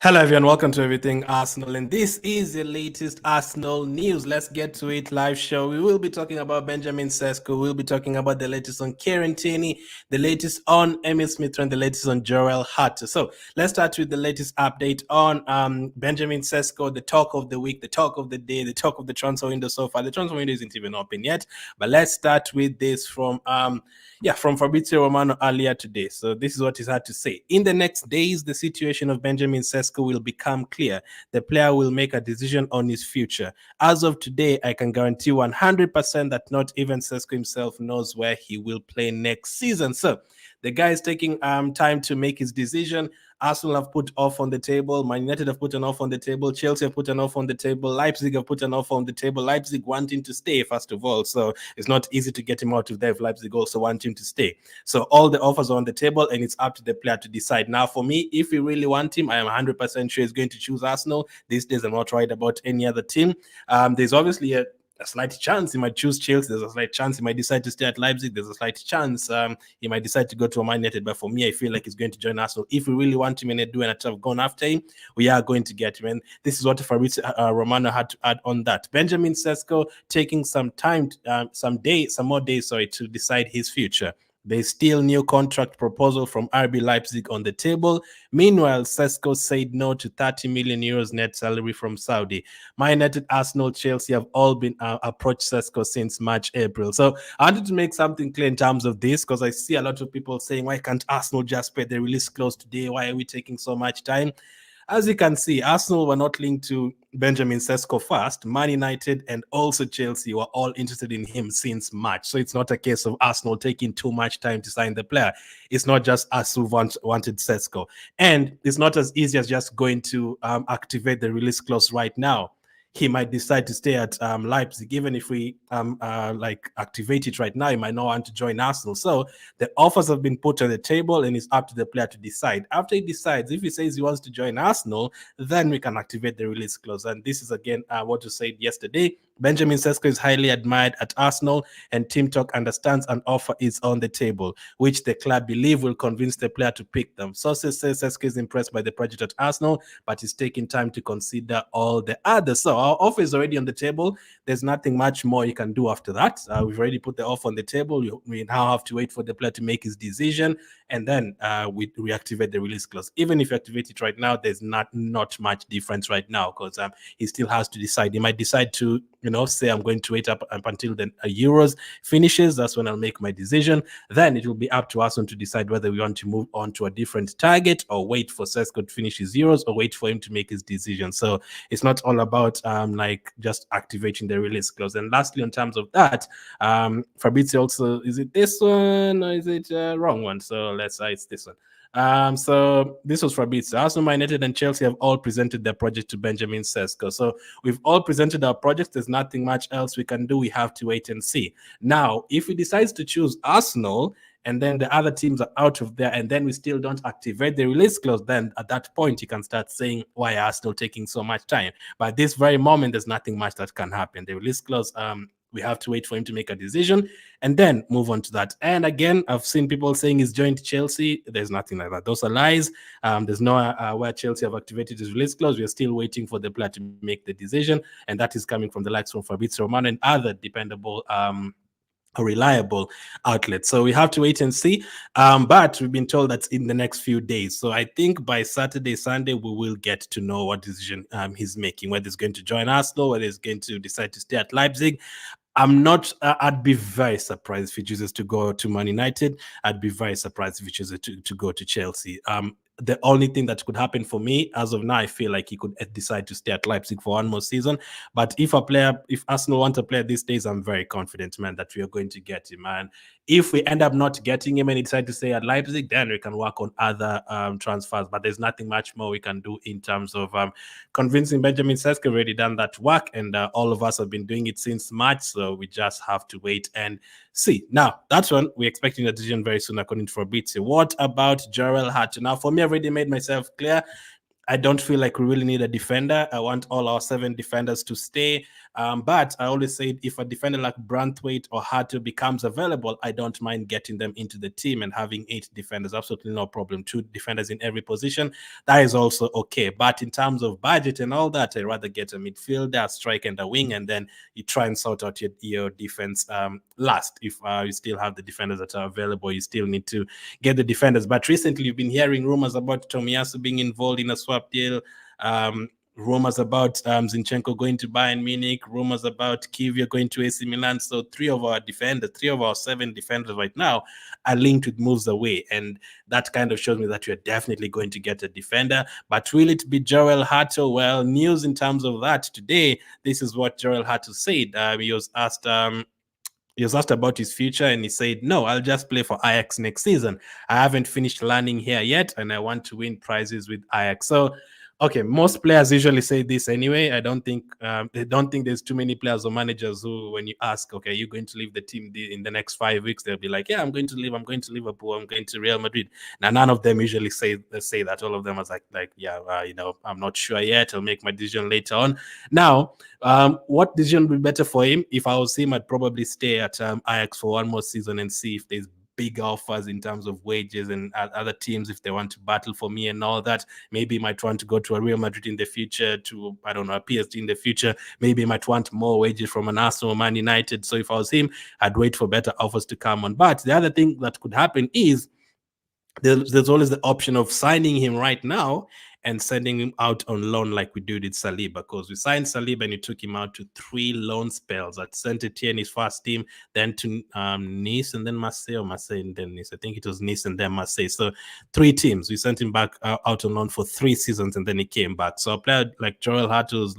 Hello everyone, welcome to Everything Arsenal, and this is the latest Arsenal news. Let's get to it. Live show. We will be talking about Benjamin Sesko. We'll be talking about the latest on Kieran Tierney, the latest on Emile Smith Rowe, and the latest on Joel Hart. So let's start with the latest update on Benjamin Sesko, the talk of the week, the talk of the day, the talk of the transfer window so far. The transfer window isn't even open yet, but let's start with this from Fabrizio Romano earlier today. So this is what he's had to say. In the next days, the situation of Benjamin Sesko will become clear. The player will make a decision on his future. As of today, I can guarantee 100% that not even Sesko himself knows where he will play next season. So the guy is taking time to make his decision. Arsenal have put off on the table. Man United have put an offer on the table. Chelsea have put an offer on the table. Leipzig have put an offer on the table. Leipzig wanting to stay, first of all. So it's not easy to get him out of there if Leipzig also want him to stay. So all the offers are on the table, and it's up to the player to decide. Now, for me, if we really want him, I am 100% sure he's going to choose Arsenal. These days, I'm not worried about any other team. There's obviously a slight chance he might choose Chelsea. There's a slight chance he might decide to stay at Leipzig. There's a slight chance he might decide to go to Man United. But for me, I feel like he's going to join Arsenal. If we really want him and have gone after him, we are going to get him. And this is what Fabrizio Romano had to add on that. Benjamin Sesko taking some time, some more days, to decide his future. There's still new contract proposal from RB Leipzig on the table. Meanwhile, Sesko said no to 30 million euros net salary from Saudi. Man United, Arsenal, Chelsea have all been approached Sesko since March, April. So I wanted to make something clear in terms of this, because I see a lot of people saying, why can't Arsenal just pay the release clause today? Why are we taking so much time? As you can see, Arsenal were not linked to Benjamin Sesko first. Man United and also Chelsea were all interested in him since March. So it's not a case of Arsenal taking too much time to sign the player. It's not just us who wanted Sesko. And it's not as easy as just going to activate the release clause right now. He might decide to stay at Leipzig. Even if we activate it right now, he might not want to join Arsenal. So the offers have been put on the table, and it's up to the player to decide. After he decides, if he says he wants to join Arsenal, then we can activate the release clause. And this is again what you said yesterday. Benjamin Sesko is highly admired at Arsenal, and Team Talk understands an offer is on the table, which the club believe will convince the player to pick them. Sources say Sesko is impressed by the project at Arsenal, but is taking time to consider all the others. So our offer is already on the table. There's nothing much more you can do after that. We've already put the offer on the table. We now have to wait for the player to make his decision, and then we reactivate the release clause. Even if you activate it right now, there's not much difference right now, because he still has to decide. He might decide to say, I'm going to wait up until the Euros finishes. That's when I'll make my decision. Then it will be up to us to decide whether we want to move on to a different target, or wait for Sesko to finish his Euros, or wait for him to make his decision. So it's not all about just activating the release clause. And lastly, in terms of that, Fabrizio also, is it this one or is it wrong one? So let's say it's this one. So this was Fabrizio. Arsenal, Man United, and Chelsea have all presented their project to Benjamin Sesko. So we've all presented our projects. There's nothing much else we can do. We have to wait and see. Now, if he decides to choose Arsenal, and then the other teams are out of there, and then we still don't activate the release clause, then at that point you can start saying, why are Arsenal taking so much time? But at this very moment, there's nothing much that can happen. The release clause, we have to wait for him to make a decision and then move on to that. And again, I've seen people saying he's joined Chelsea. There's nothing like that. Those are lies. There's no where Chelsea have activated his release clause. We're still waiting for the player to make the decision, and that is coming from the likes from Fabrizio Romano and other dependable reliable outlet. So we have to wait and see. But we've been told that's in the next few days. So I think by Saturday, Sunday, we will get to know what decision he's making, whether he's going to join Arsenal, whether he's going to decide to stay at Leipzig. I'd be very surprised if he chooses to go to Man United. I'd be very surprised if he chooses to go to Chelsea. The only thing that could happen for me as of now, I feel like he could decide to stay at Leipzig for one more season. But if Arsenal want a player these days, I'm very confident, man, that we are going to get him. And if we end up not getting him and he decide to stay at Leipzig, then we can work on other transfers. But there's nothing much more we can do in terms of convincing Benjamin Sesko. We've already done that work, and all of us have been doing it since March. So we just have to wait and see. Now, that one, we're expecting a decision very soon, according to Fabrizio. What about Joel Hart? Now, for me, I've already made myself clear. I don't feel like we really need a defender. I want all our 7 defenders to stay. But I always say if a defender like Branthwaite or Hato becomes available, I don't mind getting them into the team and having 8 defenders. Absolutely no problem. 2 defenders in every position. That is also okay. But in terms of budget and all that, I'd rather get a midfielder, a strike, and a wing, and then you try and sort out your defense last. If you still have the defenders that are available, you still need to get the defenders. But recently, you've been hearing rumors about Tomiyasu being involved in a swap deal. Rumors about Zinchenko going to Bayern Munich, rumors about Kivia going to AC Milan. So 3 of our 7 defenders right now are linked with moves away. And that kind of shows me that you're definitely going to get a defender. But will it be Joel Hato? Well, news in terms of that today, this is what Joel Hato said. He was asked about his future, and he said, "No, I'll just play for Ajax next season. I haven't finished learning here yet, and I want to win prizes with Ajax." So, okay, most players usually say this anyway. I don't think there's too many players or managers who, when you ask, "Okay, you're going to leave the team in the next 5 weeks," they'll be like, "Yeah, I'm going to leave. I'm going to Liverpool. I'm going to Real Madrid." Now, none of them usually say that. All of them are like, "Yeah, I'm not sure yet. I'll make my decision later on." Now, what decision would be better for him? If I was him, I'd probably stay at Ajax for one more season and see if there's big offers in terms of wages and other teams if they want to battle for me and all that. Maybe he might want to go to a Real Madrid in the future, to, I don't know, a PSG in the future. Maybe he might want more wages from an Arsenal or Man United. So if I was him, I'd wait for better offers to come on. But the other thing that could happen is there's always the option of signing him right now and sending him out on loan like we did with Saliba, because we signed Saliba and we took him out to 3 loan spells at Saint Etienne's first team, then to Nice, and then Marseille and then Nice. I think it was Nice and then Marseille. So 3 teams. We sent him back out on loan for 3 seasons, and then he came back. So a player like Joel Hartle's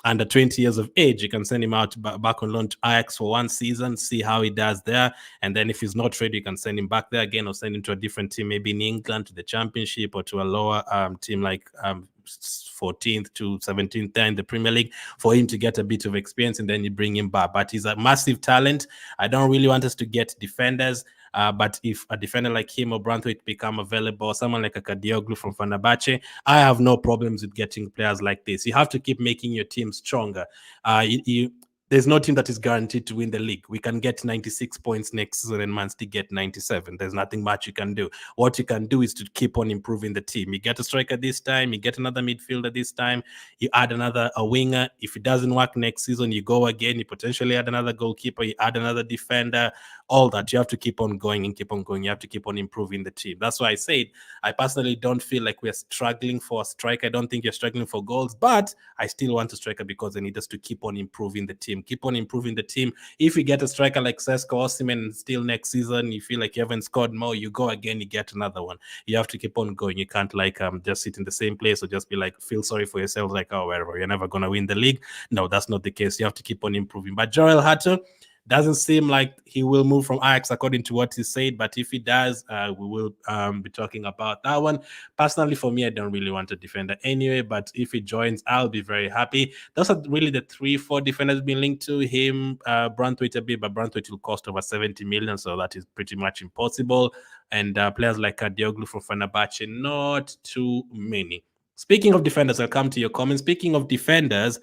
under 20 years of age, you can send him out back on loan to Ajax for 1 season, see how he does there. And then if he's not ready, you can send him back there again or send him to a different team, maybe in England, to the Championship, or to a lower team like 14th to 17th there in the Premier League, for him to get a bit of experience, and then you bring him back. But he's a massive talent. I don't really want us to get defenders. But if a defender like him or Branthwaite become available, or someone like a Kadioglu from Fenerbahce, I have no problems with getting players like this. You have to keep making your team stronger. There's no team that is guaranteed to win the league. We can get 96 points next season and Man City get 97. There's nothing much you can do. What you can do is to keep on improving the team. You get a striker this time, you get another midfielder this time, you add a winger. If it doesn't work next season, you go again, you potentially add another goalkeeper, you add another defender, all that. You have to keep on going and keep on going. You have to keep on improving the team. That's why I said I personally don't feel like we're struggling for a striker. I don't think you're struggling for goals, but I still want a striker because I need us to keep on improving the team. Keep on improving the team. If you get a striker like Sesko or Osimhen, still next season, you feel like you haven't scored more, you go again, you get another one. You have to keep on going. You can't just sit in the same place or just be like, feel sorry for yourself, like, oh, wherever, you're never going to win the league. No, that's not the case. You have to keep on improving. But Joel Hato, doesn't seem like he will move from Ajax according to what he said, but if he does, we will be talking about that one. Personally, for me, I don't really want a defender anyway, but if he joins, I'll be very happy. Those are really the 3-4 defenders being linked to him. Branthwaite a bit, but Branthwaite will cost over 70 million, so that is pretty much impossible. And players like Kadioglu from Fenerbahce, not too many. Speaking of defenders, I'll come to your comments. Speaking of defenders,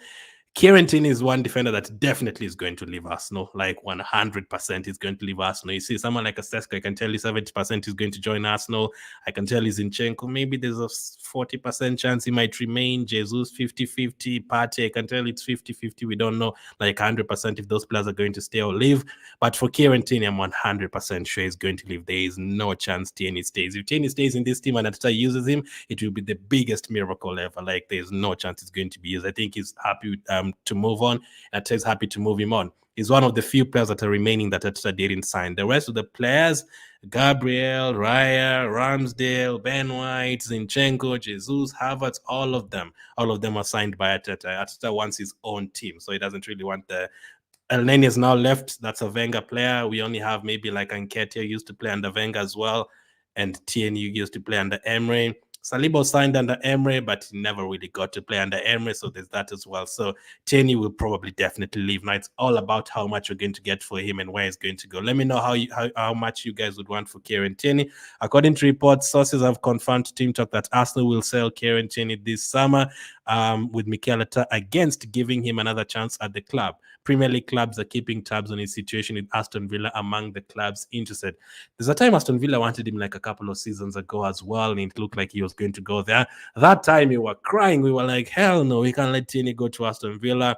Kieran Tierney is one defender that definitely is going to leave Arsenal, like 100% is going to leave Arsenal. You see, someone like a Sesko, I can tell you 70% is going to join Arsenal. I can tell you Zinchenko, maybe there's a 40% chance he might remain. Jesus, 50-50. Partey, I can tell you it's 50-50. We don't know, like 100% if those players are going to stay or leave. But for Kieran Tierney, I'm 100% sure he's going to leave. There is no chance Tierney stays. If Tierney stays in this team and Arteta uses him, it will be the biggest miracle ever. Like, there's no chance it's going to be used. I think he's happy with to move on. Arteta's happy to move him on. He's one of the few players that are remaining that Arteta didn't sign. The rest of the players, Gabriel, Raya, Ramsdale, Ben White, Zinchenko, Jesus, Havertz, all of them are signed by Arteta. Arteta wants his own team, so he doesn't really want the Elneny is now left. That's a Wenger player. We only have maybe like Nketiah used to play under Wenger as well, and Tierney used to play under Emery. Saliba signed under Emery, but he never really got to play under Emery, so there's that as well. So Tierney will probably definitely leave. Now it's all about how much we're going to get for him and where he's going to go. Let me know how much you guys would want for Kieran Tierney. According to reports, sources have confirmed to Team Talk that Arsenal will sell Kieran Tierney this summer, with Mikel Arteta against giving him another chance at the club. Premier League clubs are keeping tabs on his situation with Aston Villa among the clubs interested. There's a time Aston Villa wanted him like a couple of seasons ago as well, and it looked like he was going to go there. That time we were crying. We were like, hell no, we can't let Tierney go to Aston Villa.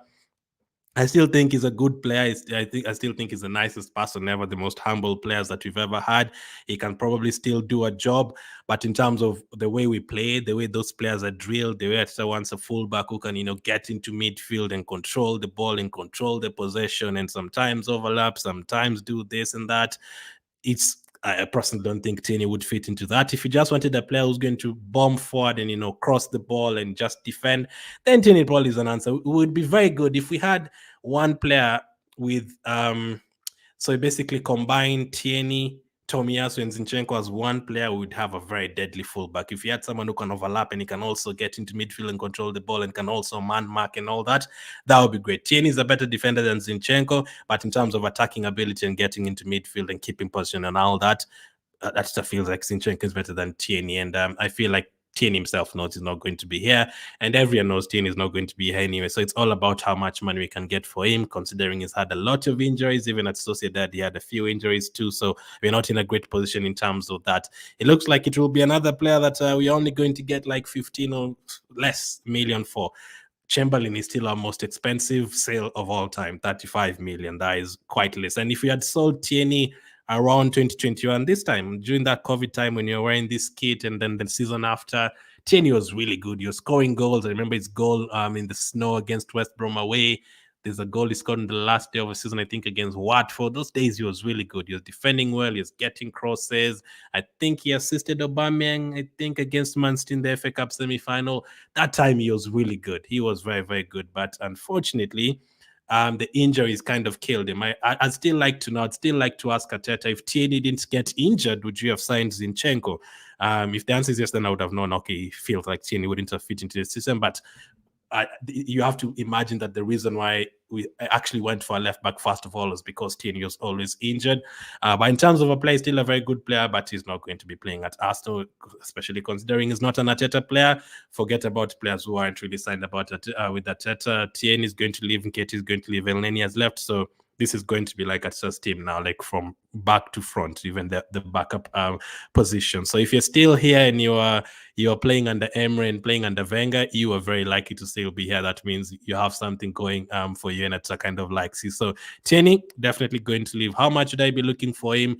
I still think he's a good player. I still think he's the nicest person ever, the most humble players that we've ever had. He can probably still do a job, but in terms of the way we play, the way those players are drilled, the way Arteta wants a fullback who can, get into midfield and control the ball and control the possession and sometimes overlap, sometimes do this and that. I personally don't think Tierney would fit into that. If you just wanted a player who's going to bomb forward and, cross the ball and just defend, then Tierney probably is an answer. It would be very good if we had one player with, so basically combine Tierney, Tomiyasu, and Zinchenko as one player, would have a very deadly fullback. If you had someone who can overlap and he can also get into midfield and control the ball and can also man mark and all that, that would be great. Tierney is a better defender than Zinchenko, but in terms of attacking ability and getting into midfield and keeping position and all that, that stuff feels like Zinchenko is better than Tierney. And I feel like Tierney himself knows he's not going to be here, and everyone knows Tierney is not going to be here anyway. So it's all about how much money we can get for him, considering he's had a lot of injuries. Even at Sociedad, he had a few injuries too. So we're not in a great position in terms of that. It looks like it will be another player that we're only going to get like 15 or less million for. Chamberlain is still our most expensive sale of all time, 35 million. That is quite less. And if we had sold Tierney around 2021, this time, during that COVID time when you're wearing this kit, and then the season after, Tierney was really good. You're scoring goals. I remember his goal in the snow against West Brom away. There's a goal he scored in the last day of the season, I think, against Watford. Those days he was really good. He was defending well. He was getting crosses. I think he assisted Aubameyang, I think, against Man City in the FA Cup semi-final. That time he was really good. He was very, very good. But unfortunately, the injuries kind of killed him. I'd still like to know. I'd still like to ask Arteta, if Tierney didn't get injured, would you have signed Zinchenko? If the answer is yes, then I would have known, okay, he feels like Tierney wouldn't have fit into the system. But you have to imagine that the reason why we actually went for a left back first of all is because Tierney was always injured. But in terms of a player, still a very good player, but he's not going to be playing at Arsenal, especially considering he's not an Arteta player. Forget about players who aren't really signed about with Arteta. Tierney is going to leave, Nketiah is going to leave, Elneny has left, so this is going to be like Arteta's team now, like from back to front, even the backup position. So if you're still here and you're playing under Emery and playing under Wenger, you are very likely to still be here. That means you have something going for you, and it's a kind of like, see. So Tierney definitely going to leave. How much would I be looking for him?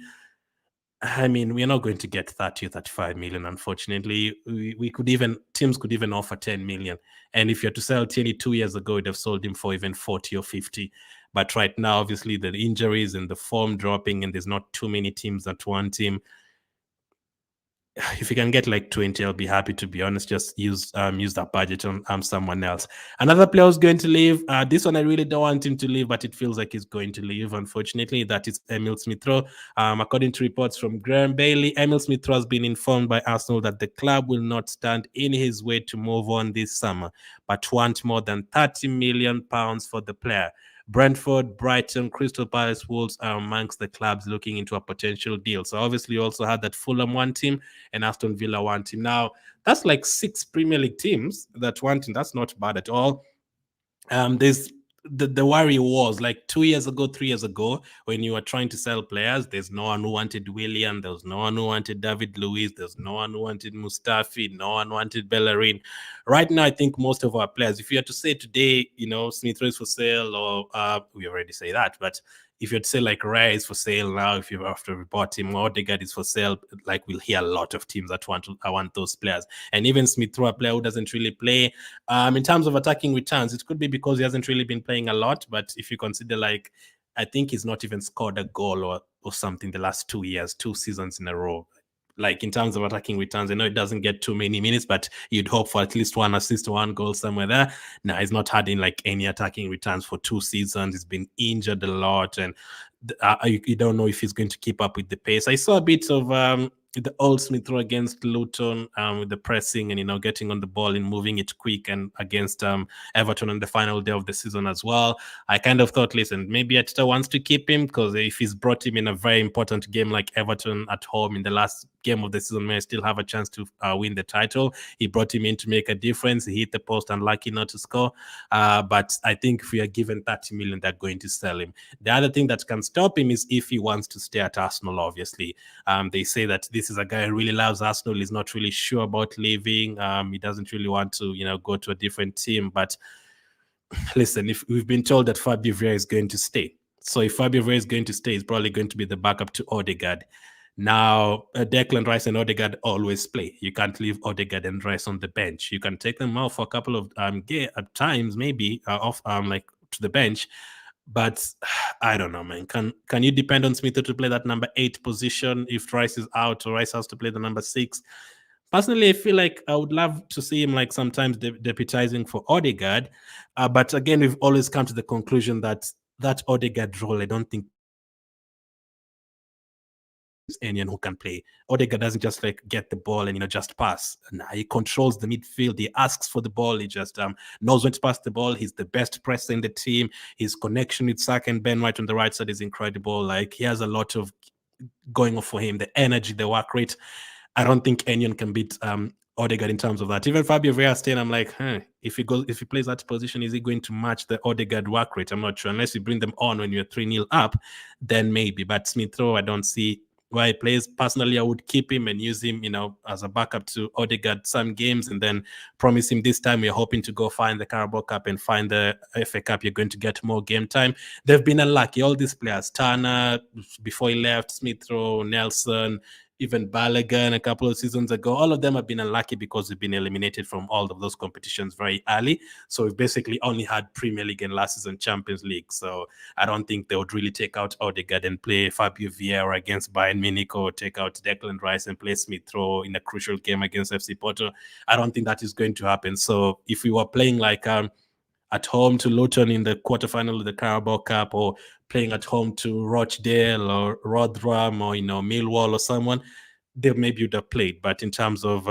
I mean, we're not going to get 30 or 35 million, unfortunately. Teams could even offer 10 million. And if you had to sell Tierney 2 years ago, you'd have sold him for even 40 or 50. But right now, obviously, the injuries and the form dropping, and there's not too many teams that want him. If you can get like 20, I'll be happy, to be honest. Just use that budget on someone else. Another player who's going to leave. This one I really don't want him to leave, but it feels like he's going to leave, unfortunately. That is Emile Smith Rowe. According to reports from Graham Bailey, Emile Smith Rowe has been informed by Arsenal that the club will not stand in his way to move on this summer, but want more than £30 million for the player. Brentford, Brighton, Crystal Palace, Wolves are amongst the clubs looking into a potential deal. So obviously you also had that Fulham want him and Aston Villa want him. Now, that's like 6 Premier League teams that want him. That's not bad at all. There's the worry was like 2 years ago, 3 years ago, when you were trying to sell players, there's no one who wanted Willian, there was no one who wanted David Luiz, there's no one who wanted Mustafi, no one wanted Bellerin. Right now, I think most of our players, if you had to say today, Smith Rowe is for sale, or we already say that, but if you'd say like Raya is for sale now, if you after we bought him, or Odegaard is for sale, like we'll hear a lot of teams that want those players. And even Smith Rowe, a player who doesn't really play. In terms of attacking returns, it could be because he hasn't really been playing a lot. But if you consider, like, I think he's not even scored a goal or something the last 2 years, 2 seasons in a row. Like in terms of attacking returns, I know it doesn't get too many minutes, but you'd hope for at least 1 assist, 1 goal somewhere there. Now he's not had in like any attacking returns for 2 seasons. He's been injured a lot, and you don't know if he's going to keep up with the pace. I saw a bit of the old Smith Rowe against Luton, with the pressing and getting on the ball and moving it quick, and against Everton on the final day of the season as well. I kind of thought, listen, maybe Arteta wants to keep him because if he's brought him in a very important game like Everton at home in the last game of the season, may still have a chance to win the title. He brought him in to make a difference. He hit the post, unlucky not to score. But I think if we are given 30 million, they're going to sell him. The other thing that can stop him is if he wants to stay at Arsenal, obviously. They say that this is a guy who really loves Arsenal. He's not really sure about leaving. He doesn't really want to, go to a different team. But listen, if we've been told that Fabio Vieira is going to stay, so if Fabio Vieira is going to stay, he's probably going to be the backup to Odegaard. Now, Declan Rice and Odegaard always play. You can't leave Odegaard and Rice on the bench. You can take them off for a couple of times, maybe off like to the bench. But I don't know, man. Can you depend on Smith to play that number 8 position if Rice is out, or Rice has to play the number 6? Personally, I feel like I would love to see him like sometimes deputizing for Odegaard. But again, we've always come to the conclusion that Odegaard role, I don't think anyone who can play. Odegaard doesn't just like get the ball and just pass. Nah, he controls the midfield. He asks for the ball. He just knows when to pass the ball. He's the best presser in the team. His connection with Saka and Ben White on the right side is incredible. Like, he has a lot of going off for him. The energy, the work rate. I don't think anyone can beat Odegaard in terms of that. Even Fabio Vieira staying, I'm like, if he plays that position, is he going to match the Odegaard work rate? I'm not sure. Unless you bring them on when you're 3-0 up, then maybe. But Smith Rowe, I don't see where he plays. Personally, I would keep him and use him, as a backup to Odegaard some games, and then promise him this time we're hoping to go find the Carabao Cup and find the FA Cup. You're going to get more game time. They've been unlucky. All these players, Turner before he left, Smith Rowe, Nelson, even Balogun a couple of seasons ago, all of them have been unlucky because we've been eliminated from all of those competitions very early. So we've basically only had Premier League and last season Champions League. So I don't think they would really take out Odegaard and play Fabio Vieira against Bayern Munich, or take out Declan Rice and play Smith Rowe in a crucial game against FC Porto. I don't think that is going to happen. So if we were playing like at home to Luton in the quarterfinal of the Carabao Cup, or playing at home to Rochdale or Rotherham or Millwall or someone, they maybe would have played. But in terms of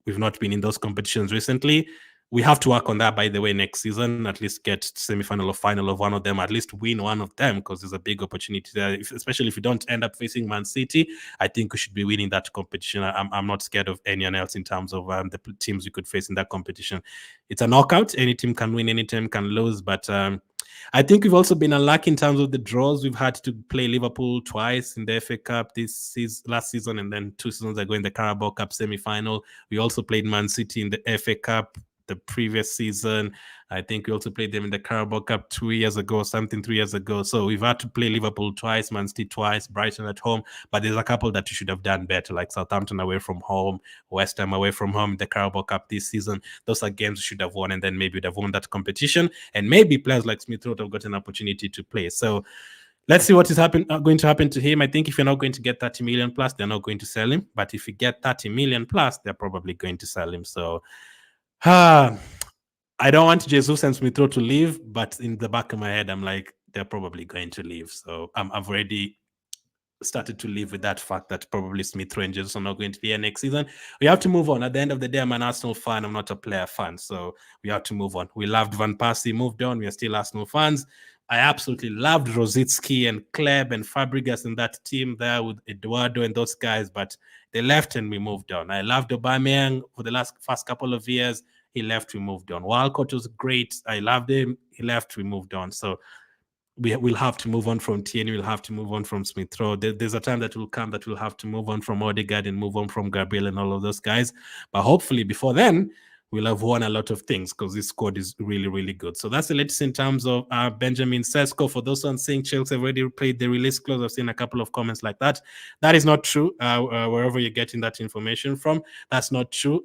we've not been in those competitions recently. We have to work on that, by the way, next season. At least get semi-final or final of one of them. At least win one of them, because there's a big opportunity there. Especially if we don't end up facing Man City, I think we should be winning that competition. I'm not scared of anyone else in terms of the teams we could face in that competition. It's a knockout. Any team can win, any team can lose. But I think we've also been unlucky in terms of the draws. We've had to play Liverpool twice in the FA Cup last season, and then 2 seasons ago in the Carabao Cup semi-final. We also played Man City in the FA Cup the previous season. I think we also played them in the Carabao Cup 3 years ago. So we've had to play Liverpool twice, Man City twice, Brighton at home. But there's a couple that you should have done better, like Southampton away from home, West Ham away from home in the Carabao Cup this season. Those are games we should have won, and then maybe we'd have won that competition. And maybe players like Smith Rowe have got an opportunity to play. So let's see what is going to happen to him. I think if you're not going to get 30 million plus, they're not going to sell him. But if you get 30 million plus, they're probably going to sell him. So I don't want Jesus and Smith Rowe to leave, but in the back of my head, I'm like, they're probably going to leave. So I've already started to live with that fact that probably Smith Rowe and Jesus are not going to be here next season. We have to move on. At the end of the day, I'm an Arsenal fan. I'm not a player fan. So we have to move on. We loved Van Persie, moved on. We are still Arsenal fans. I absolutely loved Rosicki and Kleb and Fabregas in that team there with Eduardo and those guys, but they left and we moved on. I loved Aubameyang for the first couple of years. He left, we moved on. Walcott was great. I loved him. He left, we moved on. So we'll have to move on from Tierney. We'll have to move on from Smith Rowe. There's a time that will come that we'll have to move on from Odegaard and move on from Gabriel and all of those guys. But hopefully before then, we'll have won a lot of things, because this squad is really, really good. So that's the latest in terms of Benjamin Sesko. For those on saying Chelsea have already played the release clause, I've seen a couple of comments like that. That is not true. Wherever you're getting that information from, that's not true.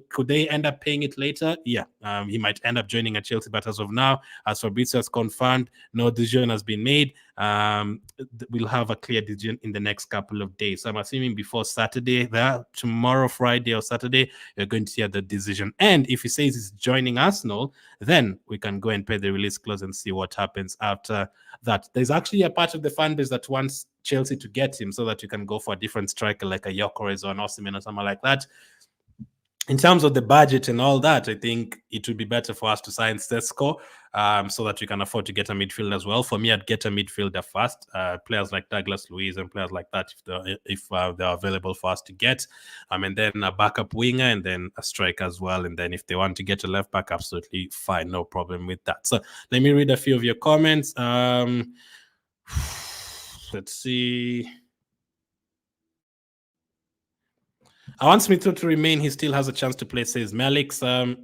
Could they end up paying it later? Yeah, he might end up joining at Chelsea, but as of now, as Fabrizio has confirmed, no decision has been made. we'll have a clear decision in the next couple of days. So I'm assuming before Saturday, tomorrow, Friday or Saturday, you're going to hear the decision. And if he says he's joining Arsenal, then we can go and pay the release clause and see what happens after that. There's actually a part of the fan base that wants Chelsea to get him so that you can go for a different striker like a Gyökeres or an Osimhen or something like that. In terms of the budget and all that, I think it would be better for us to sign Sesko so that we can afford to get a midfield as well. For me, I'd get a midfielder first. Players like Douglas Luiz and players like that, if they're available for us to get. And then a backup winger and then a striker as well. And then if they want to get a left back, absolutely fine. No problem with that. So let me read a few of your comments. Let's see. I want Smith Rowe to remain. He still has a chance to play, says Melix. I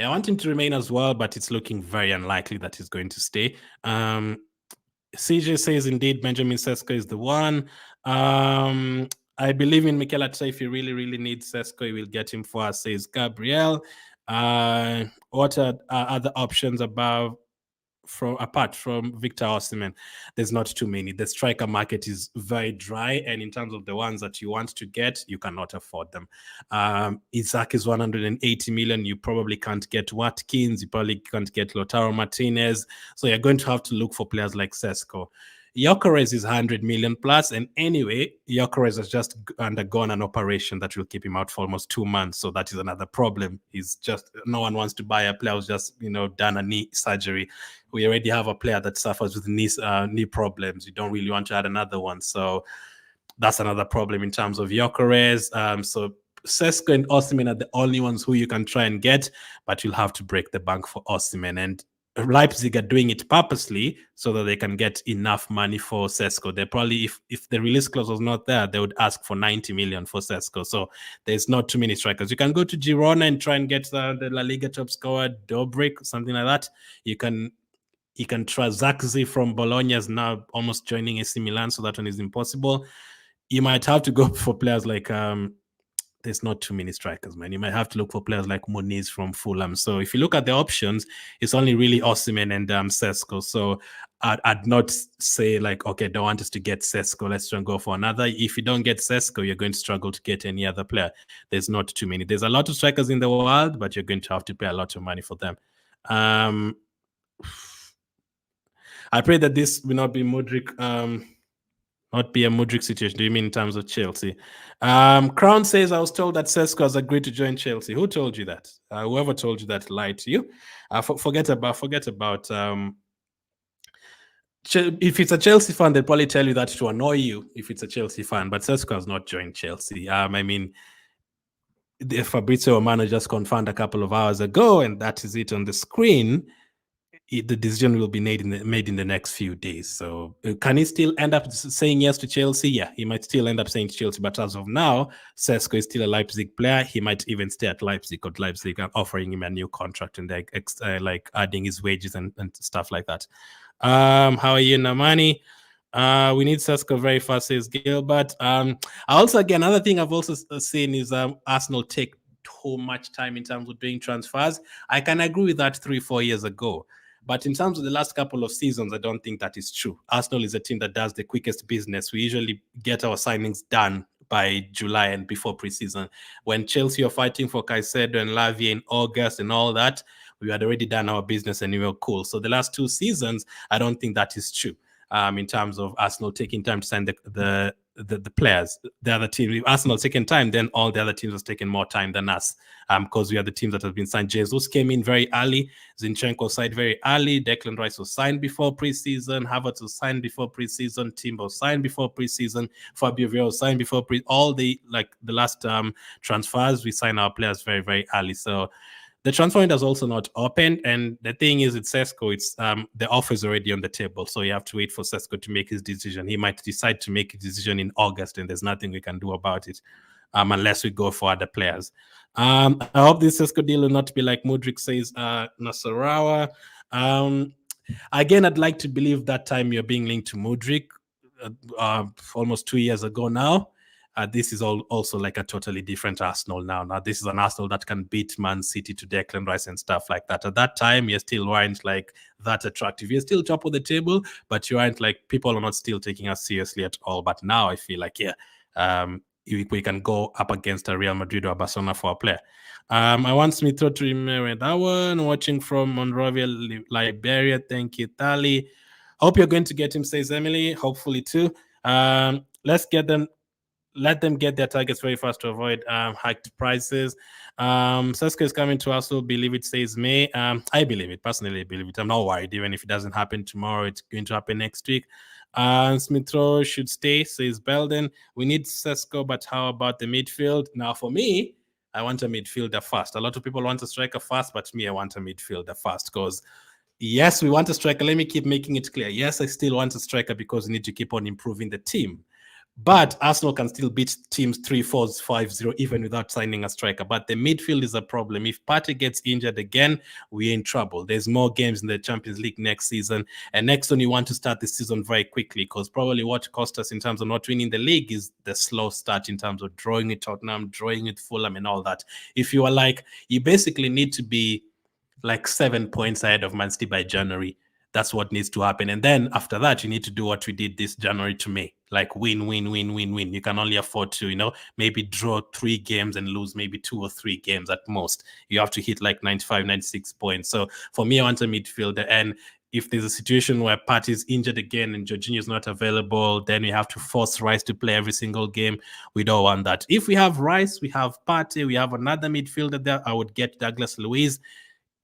want him to remain as well, but it's looking very unlikely that he's going to stay. CJ says, indeed, Benjamin Sesko is the one. I believe in Mikel Arteta. If you really, really need Sesko, he will get him for us, says Gabriel. What are other options apart from Victor Osimhen? There's not too many. The striker market is very dry, and in terms of the ones that you want to get, you cannot afford them. Isaac is 180 million. You probably can't get Watkins. You probably can't get Lautaro Martinez. So you're going to have to look for players like Sesko. Gyökeres is 100 million plus, and anyway, Gyökeres has just undergone an operation that will keep him out for almost 2 months. So that is another problem. No one wants to buy a player who's just done a knee surgery. We already have a player that suffers with knee problems. You don't really want to add another one. So that's another problem in terms of Gyökeres. So Sesko and Osimhen are the only ones who you can try and get, but you'll have to break the bank for Osimhen. And Leipzig are doing it purposely so that they can get enough money for Sesko. They probably, if the release clause was not there, they would ask for 90 million for Sesko. So there's not too many strikers. You can go to Girona and try and get the La Liga top scorer, Dobrik, something like that. You can try Zakzi from Bologna is now almost joining AC Milan, so that one is impossible. You might have to go for players like there's not too many strikers, man. You might have to look for players like Muniz from Fulham. So if you look at the options, it's only really Osimhen and Sesko. So I'd not say like, okay, don't want us to get Sesko, let's try and go for another. If you don't get Sesko, you're going to struggle to get any other player. There's not too many. There's a lot of strikers in the world, but you're going to have to pay a lot of money for them. I pray that this will not be Mudryk. Not be a Mudryk situation. Do you mean in terms of Chelsea? Crown says, I was told that Sesko has agreed to join Chelsea. Who told you that? Whoever told you that lied to you. Forget about if it's a Chelsea fan, they'll probably tell you that to annoy you if it's a Chelsea fan, but Sesko has not joined Chelsea. I mean, Fabrizio Romano just confirmed a couple of hours ago, and that is it on the screen. The decision will be made in the next few days. So can he still end up saying yes to Chelsea? Yeah, he might still end up saying Chelsea, but as of now, Sesko is still a Leipzig player. He might even stay at Leipzig, or Leipzig are offering him a new contract and like adding his wages and stuff like that. How are you, Namani? We need Sesko very fast, says Gilbert. Another thing I've also seen is Arsenal take too much time in terms of doing transfers. I can agree with that 3-4 years ago. But in terms of the last couple of seasons, I don't think that is true. Arsenal is a team that does the quickest business. We usually get our signings done by July and before preseason. When Chelsea are fighting for Caicedo and Lavia in August and all that, we had already done our business and we were cool. So the last 2 seasons, I don't think that is true. In terms of Arsenal taking time to sign the players. The other team, if Arsenal taken time, then all the other teams have taken more time than us. Because we are the teams that have been signed. Jesus came in very early. Zinchenko signed very early. Declan Rice was signed before preseason. Havertz was signed before preseason. Timber was signed before preseason. Fabio Vieira was signed before all the last transfers. We sign our players very, very early. So the transfer window is also not open, and the thing is, it's Sesko. It's the offer is already on the table, so you have to wait for Sesko to make his decision. He might decide to make a decision in August, and there's nothing we can do about it, unless we go for other players. I hope this Sesko deal will not be like Mudryk, says Nasarawa. Again, I'd like to believe that time you're being linked to Mudryk almost 2 years ago now. this is also like a totally different Arsenal now. Now this is an Arsenal that can beat Man City to Declan Rice and stuff like that. At that time, you still weren't like that attractive. You're still top of the table, but you aren't like, people are not still taking us seriously at all. But now I feel like, we can go up against a Real Madrid or Barcelona for a player. I want Smith Rowe to remember that one. Watching from Monrovia, Liberia. Thank you, Tali. Hope you're going to get him, says Emily. Hopefully too. Let them get their targets very fast to avoid hiked prices. Sesko is coming to us, so believe it, says May. I believe it, personally, I believe it. I'm not worried. Even if it doesn't happen tomorrow, it's going to happen next week. Smith Rowe should stay, says Belden. We need Sesko, but how about the midfield? Now, for me, I want a midfielder first. A lot of people want a striker first, but me, I want a midfielder first because yes, we want a striker. Let me keep making it clear. Yes, I still want a striker because we need to keep on improving the team. But Arsenal can still beat teams 3-4, 5-0 even without signing a striker. But the midfield is a problem. If Partey gets injured again, we're in trouble. There's more games in the Champions League next season. And next one, you want to start the season very quickly because probably what cost us in terms of not winning the league is the slow start in terms of drawing with Tottenham, drawing with Fulham and all that. If you are like, you basically need to be like 7 points ahead of Man City by January. That's what needs to happen. And then after that, you need to do what we did this January to May, like win. You can only afford to, maybe draw 3 games and lose maybe 2 or 3 games at most. You have to hit like 95, 96 points. So for me, I want a midfielder. And if there's a situation where Partey is injured again and Jorginho is not available, then we have to force Rice to play every single game. We don't want that. If we have Rice, we have Partey, we have another midfielder there, I would get Douglas Luiz.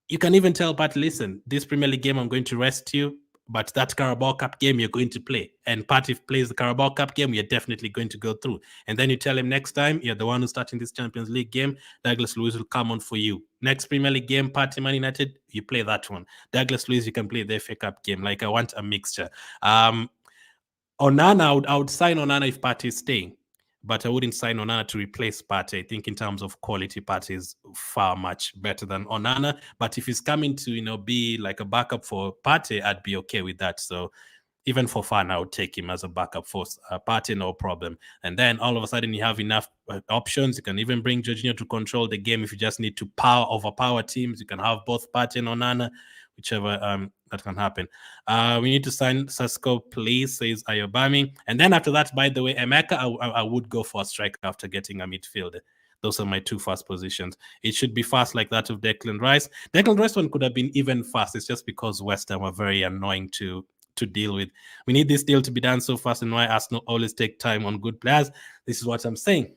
You can even tell Pat, listen, this Premier League game, I'm going to rest you, but that Carabao Cup game, you're going to play. And Pat, if plays the Carabao Cup game, you're definitely going to go through. And then you tell him next time, you're the one who's starting this Champions League game, Douglas Luiz will come on for you. Next Premier League game, Pat, Man United, you play that one. Douglas Luiz, you can play the FA Cup game. Like, I want a mixture. Onana, I would sign Onana if Pat is staying. But I wouldn't sign Onana to replace Partey. I think in terms of quality, Partey is far much better than Onana. But if he's coming to, be like a backup for Partey, I'd be okay with that. So even for fun, I would take him as a backup for Partey, no problem. And then all of a sudden, you have enough options. You can even bring Jorginho to control the game. If you just need to overpower teams, you can have both Partey and Onana, whichever that can happen. We need to sign Sesko, please, says Ayobami. And then after that, by the way, Emeka, I would go for a striker after getting a midfielder. Those are my 2 first positions. It should be fast like that of Declan Rice. Declan Rice one could have been even fast. It's just because West Ham are very annoying to deal with. We need this deal to be done so fast, and why Arsenal always take time on good players. This is what I'm saying.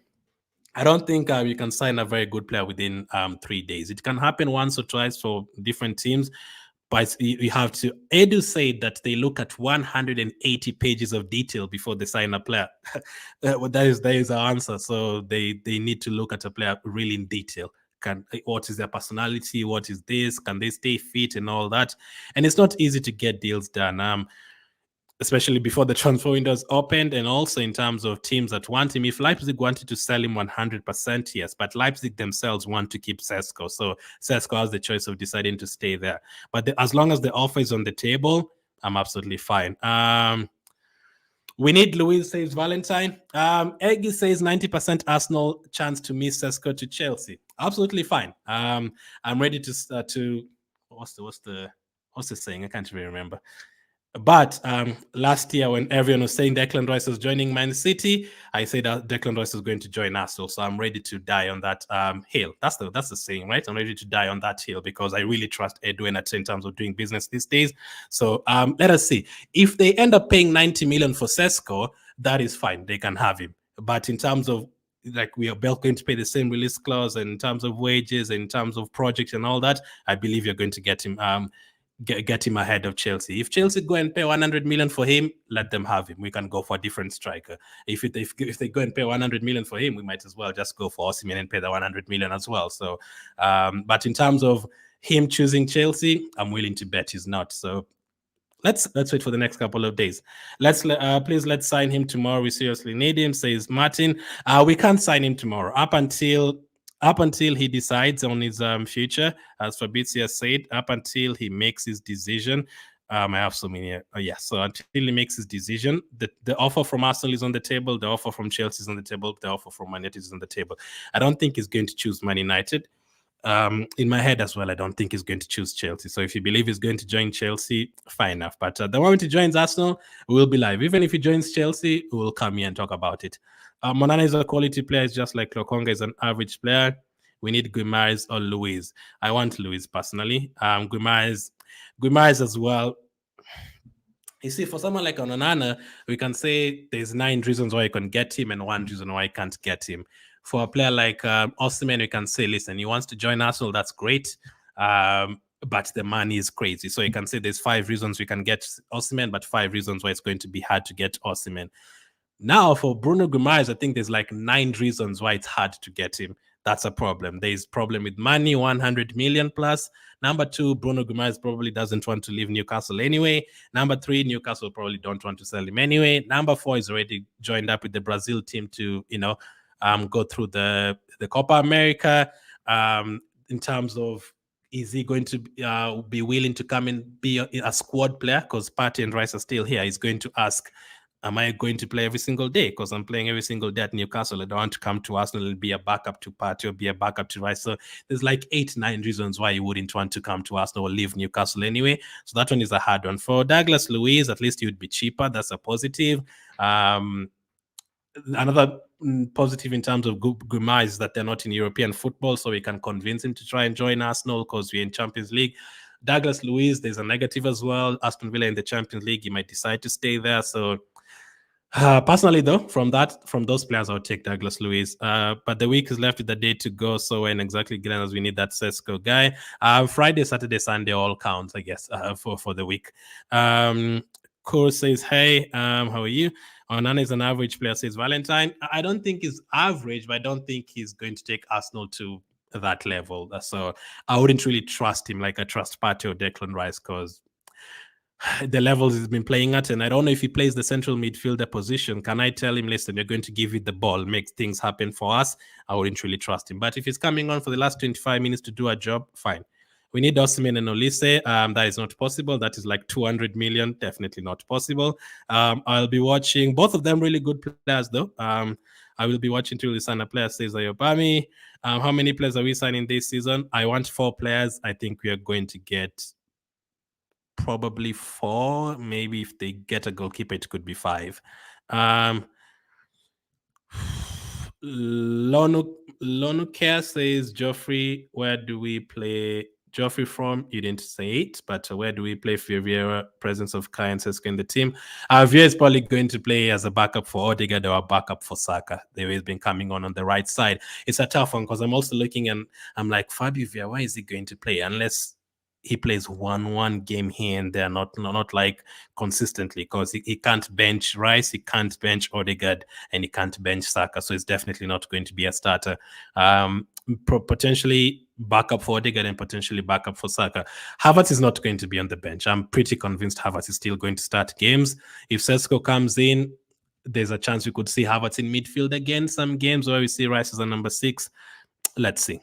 I don't think you can sign a very good player within 3 days. It can happen once or twice for different teams, but you have to. Edu said that they look at 180 pages of detail before they sign a player. that is our answer. So they need to look at a player really in detail. What is their personality? What is this? Can they stay fit and all that? And it's not easy to get deals done. Especially before the transfer windows opened, and also in terms of teams that want him. If Leipzig wanted to sell him 100%, yes, but Leipzig themselves want to keep Sesko. So Sesko has the choice of deciding to stay there. But as long as the offer is on the table, I'm absolutely fine. We need Luiz, says Valentine. Eggy says 90% Arsenal chance to miss Sesko to Chelsea. Absolutely fine. I'm ready to what's the saying? I can't really remember. But last year, when everyone was saying Declan Rice was joining Man City, I said that Declan Rice was going to join Arsenal. So I'm ready to die on that hill. That's the saying, right? I'm ready to die on that hill because I really trust Edu in terms of doing business these days. So let us see. If they end up paying 90 million for Sesko, that is fine. They can have him. But in terms of we are both going to pay the same release clause, and in terms of wages, and in terms of projects and all that, I believe you're going to get him. Get him ahead of Chelsea. If Chelsea go and pay 100 million for him, let them have him. We can go for a different striker. If they go and pay 100 million for him, we might as well just go for Osimhen and pay the 100 million as well. So, but in terms of him choosing Chelsea, I'm willing to bet he's not. So let's wait for the next couple of days. Please let's sign him tomorrow. We seriously need him, says Martin. We can't sign him tomorrow up until he decides on his future, as Fabrizio said, up until he makes his decision. I have so many. Yeah. So until he makes his decision, the offer from Arsenal is on the table. The offer from Chelsea is on the table. The offer from Man United is on the table. I don't think he's going to choose Man United. In my head as well, I don't think he's going to choose Chelsea. So if you believe he's going to join Chelsea, fine enough. But the moment he joins Arsenal, we'll be live. Even if he joins Chelsea, we'll come here and talk about it. Monana is a quality player. It's just like Lokonga is an average player. We need Guimaraes or Luiz. I want Luiz personally. Guimaraes as well. You see, for someone like Onana, we can say there's 9 reasons why you can get him and 1 reason why you can't get him. For a player like Osimhen, we can say, listen, he wants to join Arsenal, that's great, but the money is crazy. So you can say there's 5 reasons we can get Osimhen, but 5 reasons why it's going to be hard to get Osimhen. Now, for Bruno Guimaraes, I think there's like 9 reasons why it's hard to get him. That's a problem. There's problem with money, 100 million plus. Number 2, Bruno Guimaraes probably doesn't want to leave Newcastle anyway. Number 3, Newcastle probably don't want to sell him anyway. Number 4, he's already joined up with the Brazil team to, go through the Copa America. In terms of, is he going to be willing to come and be a squad player? Because Partey and Rice are still here. He's going to ask, am I going to play every single day? Because I'm playing every single day at Newcastle. I don't want to come to Arsenal and be a backup to Partey or be a backup to Rice. So there's like 8, 9 reasons why you wouldn't want to come to Arsenal or leave Newcastle anyway. So that one is a hard one. For Douglas Luiz, at least he would be cheaper. That's a positive. Another positive in terms of Guimaraes is that they're not in European football, so we can convince him to try and join Arsenal because we're in Champions League. Douglas Luiz, there's a negative as well. Aston Villa in the Champions League, he might decide to stay there. So personally, though, from those players, I would take Douglas Luiz. But the week is left with the day to go. So when exactly, Glenn, as we need that Sesko guy. Friday, Saturday, Sunday all counts, I guess, for the week. Core says, hey, how are you? Onana is an average player, says Valentine. I don't think he's average, but I don't think he's going to take Arsenal to that level. So I wouldn't really trust him like I trust Partey or Declan Rice because the levels he's been playing at, and I don't know if he plays the central midfielder position. Can I tell him, listen, you're going to give it the ball, make things happen for us? I wouldn't really trust him. But if he's coming on for the last 25 minutes to do a job, fine. We need Osimhen and Olise. That is not possible. That is like 200 million. Definitely not possible. I'll be watching both of them really good players, though. I will be watching till we sign a player, says Ayobami. How many players are we signing this season? I want 4 players. I think we are going to get probably 4. Maybe if they get a goalkeeper, it could be 5. Lonuker says, Joffrey, where do we play Joffrey from? You didn't say it, but where do we play Vieira? Presence of Kai and Sesko in the team. Vieira is probably going to play as a backup for Odegaard or a backup for Saka. They've always been coming on the right side. It's a tough one because I'm also looking and I'm like, Fabio Vieira, why is he going to play? Unless he plays one game here and there, not like consistently, because he can't bench Rice, he can't bench Odegaard, and he can't bench Saka. So it's definitely not going to be a starter. Potentially backup for Odegaard and potentially backup for Saka. Havertz is not going to be on the bench. I'm pretty convinced Havertz is still going to start games. If Sesko comes in, there's a chance we could see Havertz in midfield again, some games where we see Rice as a number 6. Let's see.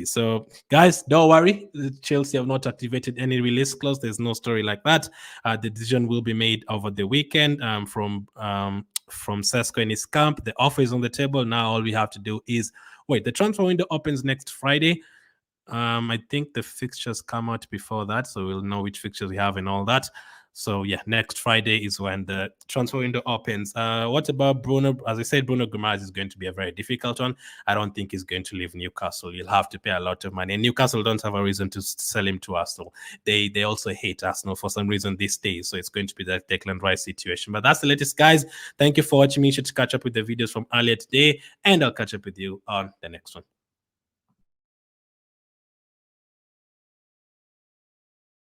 So, guys, don't worry. Chelsea have not activated any release clause. There's no story like that. The decision will be made over the weekend from Sesko in his camp. The offer is on the table. Now all we have to do is wait. The transfer window opens next Friday. I think the fixtures come out before that, so we'll know which fixtures we have and all that. So yeah, next Friday is when the transfer window opens. What about Bruno? As I said, Bruno Guimaraes is going to be a very difficult one. I don't think he's going to leave Newcastle. You'll have to pay a lot of money. And Newcastle don't have a reason to sell him to Arsenal. They also hate Arsenal for some reason these days. So it's going to be that Declan Rice situation. But that's the latest, guys. Thank you for watching. Make sure to catch up with the videos from earlier today. And I'll catch up with you on the next one.